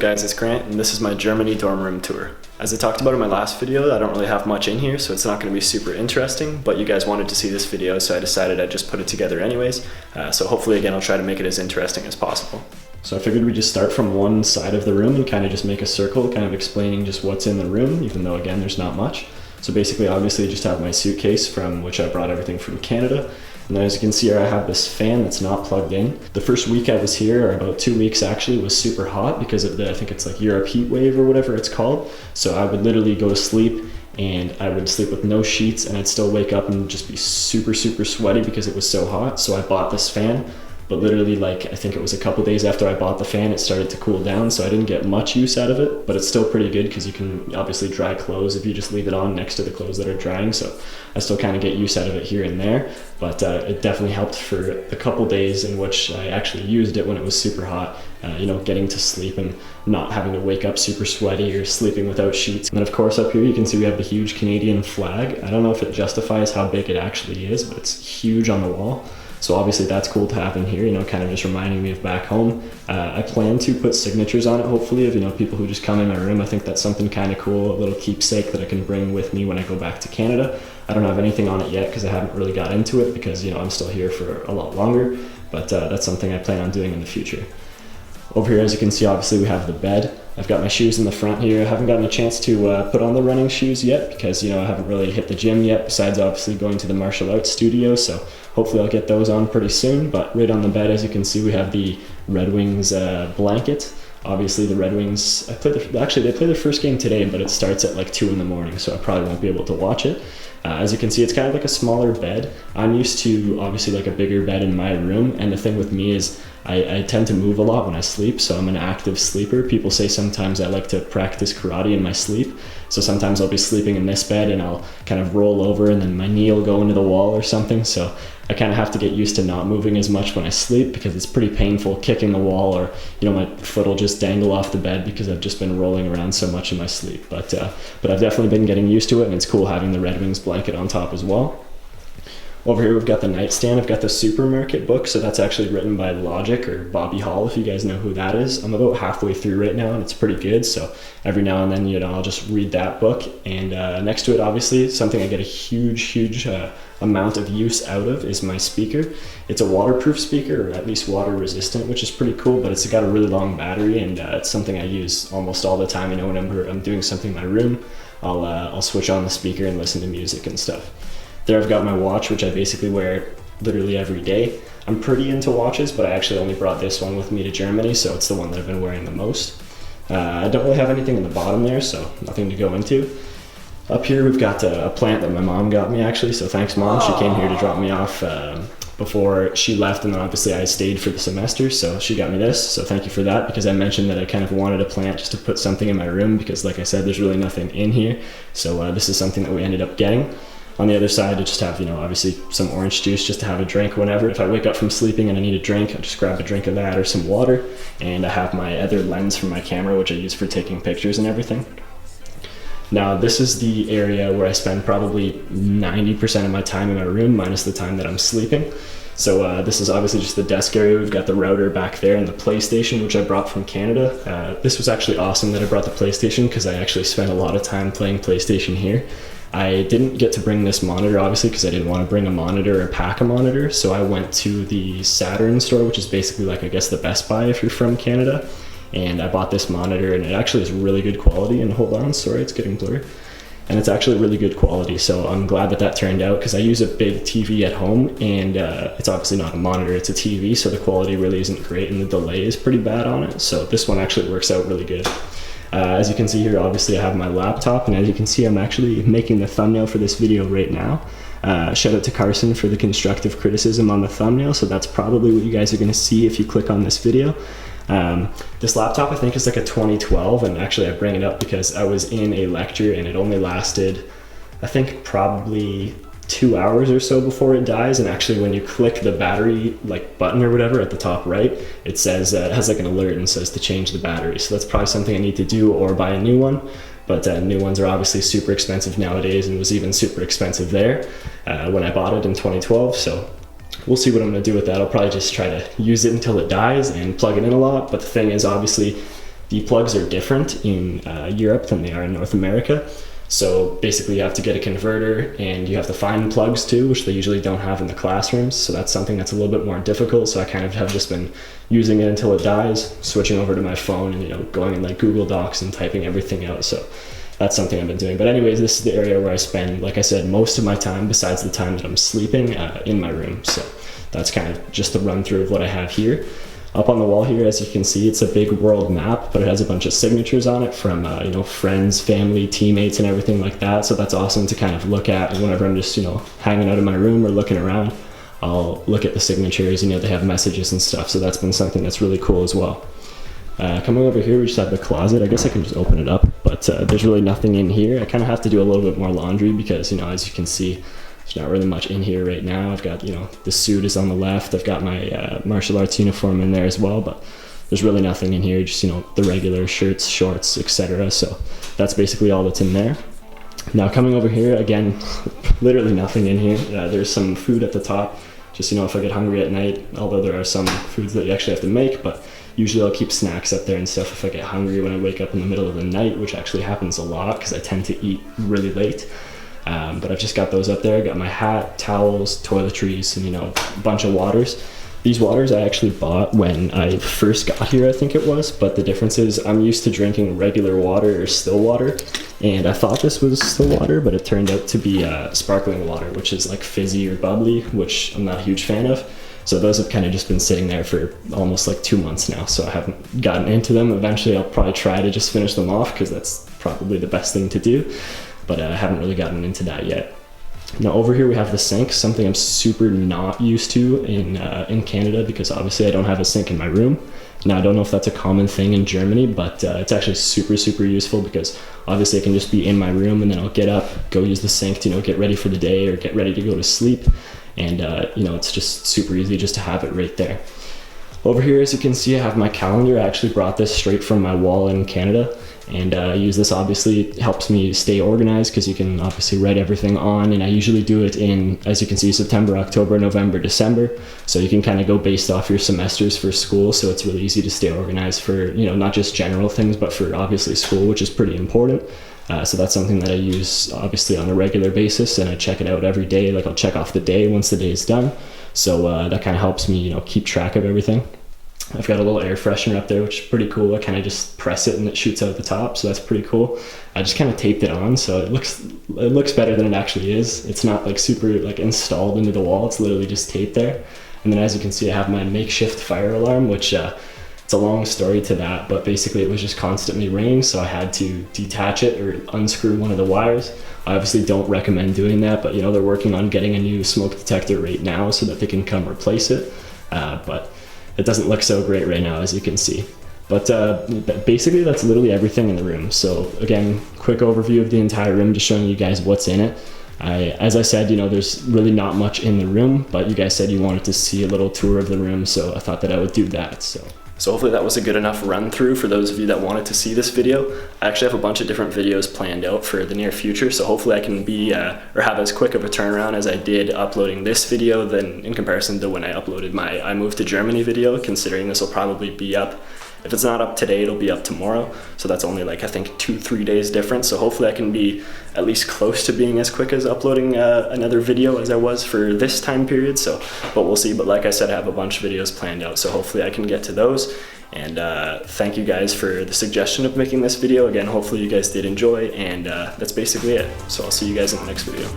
guys, it's Grant and this is my Germany dorm room tour. As I talked about in my last video, I don't really have much in here, so it's not going to be super interesting, but you guys wanted to see this video, so I decided I'd just put it together anyways. So hopefully again I'll try to make it as interesting as possible. So I figured we'd just start from one side of the room and kind of just make a circle, kind of explaining just what's in the room, even though again there's not much. So basically obviously I just have my suitcase from which I brought everything from Canada. And then as you can see here, I have this fan that's not plugged in. The first week I was here, or about 2 weeks actually, was super hot because of the, I think it's like Europe heat wave or whatever it's called. So I would literally go to sleep and I would sleep with no sheets and I'd still wake up and just be super sweaty because it was so hot. So I bought this fan, but literally like, I think it was a couple days after I bought the fan, it started to cool down. So I didn't get much use out of it, but it's still pretty good because you can obviously dry clothes if you just leave it on next to the clothes that are drying. So I still kind of get use out of it here and there, but it definitely helped for the couple days in which I actually used it when it was super hot, you know, getting to sleep and not having to wake up super sweaty or sleeping without sheets. And then of course up here you can see we have the huge Canadian flag. I don't know if it justifies how big it actually is, but it's huge on the wall. So obviously that's cool to have in here, you know, kind of just reminding me of back home. I plan to put signatures on it, hopefully, of, you know, people who just come in my room. I think that's something kind of cool, a little keepsake that I can bring with me when I go back to Canada. I don't have anything on it yet because I haven't really got into it because, you know, I'm still here for a lot longer, but that's something I plan on doing in the future. Over here, as you can see, obviously we have the bed. I've got my shoes in the front here. I haven't gotten a chance to put on the running shoes yet because, you know, I haven't really hit the gym yet, besides obviously going to the martial arts studio. So hopefully I'll get those on pretty soon. But right on the bed, as you can see, we have the Red Wings blanket. Obviously the Red Wings, actually they play their first game today, but it starts at like 2 in the morning, so I probably won't be able to watch it. As you can see, it's kind of like a smaller bed. I'm used to obviously like a bigger bed in my room, and the thing with me is I tend to move a lot when I sleep, so I'm an active sleeper. People say sometimes I like to practice karate in my sleep, so sometimes I'll be sleeping in this bed and I'll kind of roll over and then my knee will go into the wall or something, so I kind of have to get used to not moving as much when I sleep because it's pretty painful kicking the wall, or, you know, my foot will just dangle off the bed because I've just been rolling around so much in my sleep. But I've definitely been getting used to it, and it's cool having the Red Wings blanket on top as well. Over here we've got the nightstand. I've got the Supermarket book, so that's actually written by Logic, or Bobby Hall, if you guys know who that is. I'm about halfway through right now and it's pretty good, so every now and then, you know, I'll just read that book. And next to it, obviously, something I get a huge amount of use out of is my speaker. It's a waterproof speaker, or at least water resistant, which is pretty cool, but it's got a really long battery, and it's something I use almost all the time. You know, whenever I'm doing something in my room, I'll switch on the speaker and listen to music and stuff. There I've got my watch, which I basically wear literally every day. I'm pretty into watches, but I actually only brought this one with me to Germany, so it's the one that I've been wearing the most. I don't really have anything in the bottom there, so nothing to go into. Up here we've got a plant that my mom got me, actually, so thanks Mom. She came here to drop me off before she left, and then obviously I stayed for the semester, so she got me this, so thank you for that, because I mentioned that I kind of wanted a plant just to put something in my room because, like I said, there's really nothing in here, so this is something that we ended up getting. On the other side, I just have, you know, obviously some orange juice just to have a drink whenever. If I wake up from sleeping and I need a drink, I'll just grab a drink of that or some water. And I have my other lens from my camera, which I use for taking pictures and everything. Now, this is the area where I spend probably 90% of my time in my room, minus the time that I'm sleeping. So this is obviously just the desk area. We've got the router back there and the PlayStation, which I brought from Canada. This was actually awesome that I brought the PlayStation because I actually spent a lot of time playing PlayStation here. I didn't get to bring this monitor, obviously, because I didn't want to bring a monitor or pack a monitor, so I went to the Saturn store, which is basically like, I guess, the Best Buy if you're from Canada, and I bought this monitor, and it actually is really good quality. And hold on, sorry, it's getting blurry. And it's actually really good quality, so I'm glad that that turned out, because I use a big TV at home, and it's obviously not a monitor, it's a TV, so the quality really isn't great, and the delay is pretty bad on it, so this one actually works out really good. As you can see here, obviously I have my laptop, and as you can see, I'm actually making the thumbnail for this video right now. Shout out to Carson for the constructive criticism on the thumbnail, so that's probably what you guys are going to see if you click on this video. This laptop I think is like a 2012, and actually I bring it up because I was in a lecture and it only lasted, I think, probably 2 hours or so before it dies. And actually when you click the battery like button or whatever at the top right, it says it has like an alert and says to change the battery, so that's probably something I need to do, or buy a new one. But new ones are obviously super expensive nowadays, and was even super expensive there when I bought it in 2012, so we'll see what I'm going to do with that. I'll probably just try to use it until it dies and plug it in a lot. But the thing is, obviously the plugs are different in Europe than they are in North America. So basically you have to get a converter and you have to find plugs too, which they usually don't have in the classrooms. So that's something that's a little bit more difficult. So I kind of have just been using it until it dies, switching over to my phone and, you know, going in like Google Docs and typing everything out. So that's something I've been doing. But anyways, this is the area where I spend, like I said, most of my time besides the time that I'm sleeping in my room. So that's kind of just the run through of what I have here. Up on the wall here, as you can see, it's a big world map, but it has a bunch of signatures on it from, you know, friends, family, teammates, and everything like that. So that's awesome to kind of look at. And whenever I'm just, you know, hanging out in my room or looking around, I'll look at the signatures. You know, they have messages and stuff. So that's been something that's really cool as well. Coming over here, we just have the closet. I guess I can just open it up, but there's really nothing in here. I kind of have to do a little bit more laundry because, you know, as you can see, there's not really much in here right now. I've got, you know, the suit is on the left. I've got my martial arts uniform in there as well, but there's really nothing in here. Just, you know, the regular shirts, shorts, etc. So that's basically all that's in there. Now coming over here, again, literally nothing in here. There's some food at the top, just, you know, if I get hungry at night, although there are some foods that you actually have to make, but usually I'll keep snacks up there and stuff if I get hungry when I wake up in the middle of the night, which actually happens a lot because I tend to eat really late. But I've just got those up there. I got my hat, towels, toiletries, and, you know, a bunch of waters. These waters I actually bought when I first got here, I think it was, but the difference is I'm used to drinking regular water or still water, and I thought this was still water, but it turned out to be sparkling water, which is like fizzy or bubbly, which I'm not a huge fan of. So those have kind of just been sitting there for almost like 2 months now, so I haven't gotten into them. Eventually I'll probably try to just finish them off because that's probably the best thing to do, but I haven't really gotten into that yet. Now over here we have the sink, something I'm super not used to in Canada because obviously I don't have a sink in my room. Now I don't know if that's a common thing in Germany, but it's actually super useful because obviously I can just be in my room and then I'll get up, go use the sink to, you know, get ready for the day or get ready to go to sleep. And you know, it's just super easy just to have it right there. Over here, as you can see, I have my calendar. I actually brought this straight from my wall in Canada, and I use this. Obviously, it helps me stay organized because you can obviously write everything on, and I usually do it in, as you can see, September, October, November, December. So you can kind of go based off your semesters for school, so it's really easy to stay organized for, you know, not just general things, but for obviously school, which is pretty important. So that's something that I use obviously on a regular basis, and I check it out every day. Like I'll check off the day once the day is done. So that kind of helps me, you know, keep track of everything. I've got a little air freshener up there, which is pretty cool. I kind of just press it and it shoots out the top, so that's pretty cool. I just kind of taped it on, so it looks better than it actually is. It's not like super like installed into the wall. It's literally just taped there. And then as you can see, I have my makeshift fire alarm, which it's a long story to that, but basically it was just constantly ringing, so I had to detach it or unscrew one of the wires. I obviously don't recommend doing that, but you know, they're working on getting a new smoke detector right now so that they can come replace it. But it doesn't look so great right now, as you can see. But basically that's literally everything in the room. So again, quick overview of the entire room, just showing you guys what's in it. As I said, you know, there's really not much in the room, but you guys said you wanted to see a little tour of the room, so I thought that I would do that. So hopefully that was a good enough run through for those of you that wanted to see this video. I actually have a bunch of different videos planned out for the near future, so hopefully I can be or have as quick of a turnaround as I did uploading this video than in comparison to when I uploaded my I Moved to Germany video, considering this will probably be up. If it's not up today, it'll be up tomorrow. So that's only like, I think 2-3 days difference. So hopefully I can be at least close to being as quick as uploading another video as I was for this time period. So, but we'll see. But like I said, I have a bunch of videos planned out. So hopefully I can get to those. And thank you guys for the suggestion of making this video. Again, hopefully you guys did enjoy. And that's basically it. So I'll see you guys in the next video.